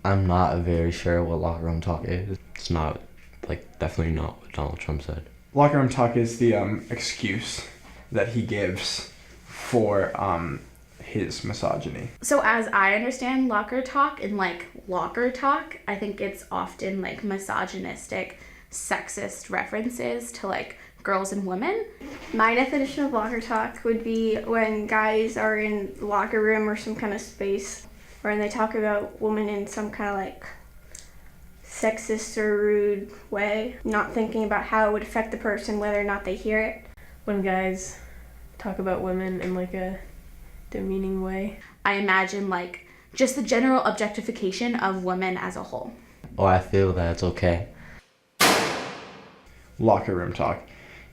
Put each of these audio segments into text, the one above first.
I'm not very sure what locker room talk is. It's not, definitely not what Donald Trump said. Locker room talk is the excuse that he gives for his misogyny. So as I understand locker talk, I think it's often misogynistic, sexist references to girls and women. My definition of locker talk would be when guys are in the locker room or some kind of space where they talk about women in some kind of sexist or rude way, not thinking about how it would affect the person, whether or not they hear it. When guys talk about women in a demeaning way. I imagine just the general objectification of women as a whole. Or I feel that it's okay. Locker room talk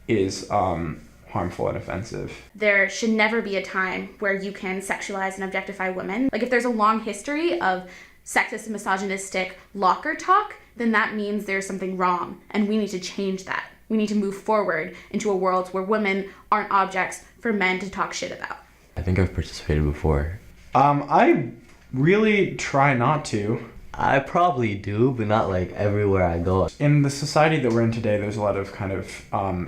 is harmful and offensive. There should never be a time where you can sexualize and objectify women. If there's a long history of sexist and misogynistic locker talk, then that means there's something wrong, and we need to change that. We need to move forward into a world where women aren't objects for men to talk shit about. I think I've participated before. I really try not to. I probably do, but not everywhere I go. In the society that we're in today, there's a lot of kind of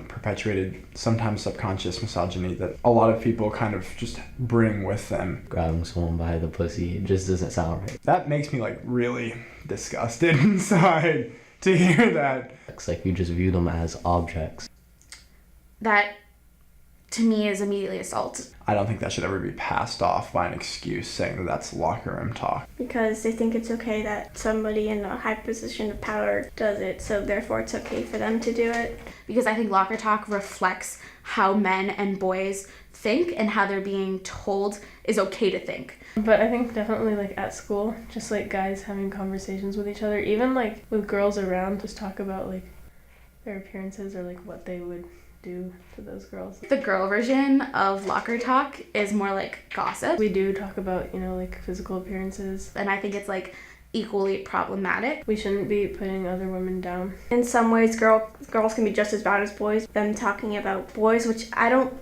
perpetuated, sometimes subconscious misogyny that a lot of people kind of just bring with them. Grabbing someone by the pussy, it just doesn't sound right. That makes me really disgusted inside to hear that. It's we just view them as objects. That, to me, is immediately assault. I don't think that should ever be passed off by an excuse saying that that's locker room talk. Because they think it's okay that somebody in a high position of power does it, so therefore it's okay for them to do it. Because I think locker talk reflects how men and boys think and how they're being told is okay to think. But I think definitely at school, just guys having conversations with each other, even with girls around, just talk about their appearances or what they would do to those girls. The girl version of locker talk is more gossip. We do talk about, physical appearances. And I think it's equally problematic. We shouldn't be putting other women down. In some ways, girls can be just as bad as boys. Them talking about boys, which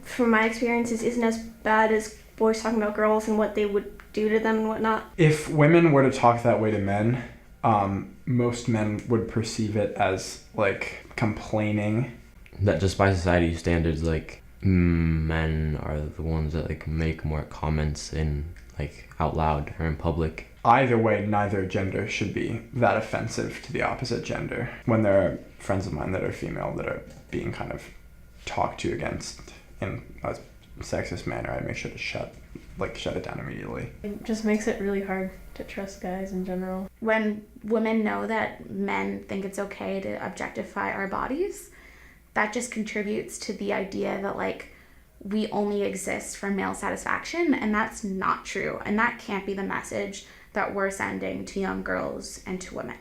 from my experiences, isn't as bad as boys talking about girls and what they would do to them and whatnot. If women were to talk that way to men, most men would perceive it as complaining. That just by society standards, men are the ones that make more comments in out loud or in public. Either way, neither gender should be that offensive to the opposite gender. When there are friends of mine that are female that are being kind of talked to against in a sexist manner, I make sure to shut it down immediately. It just makes it really hard to trust guys in general. When women know that men think it's okay to objectify our bodies, that just contributes to the idea that we only exist for male satisfaction, and that's not true, and that can't be the message that we're sending to young girls and to women.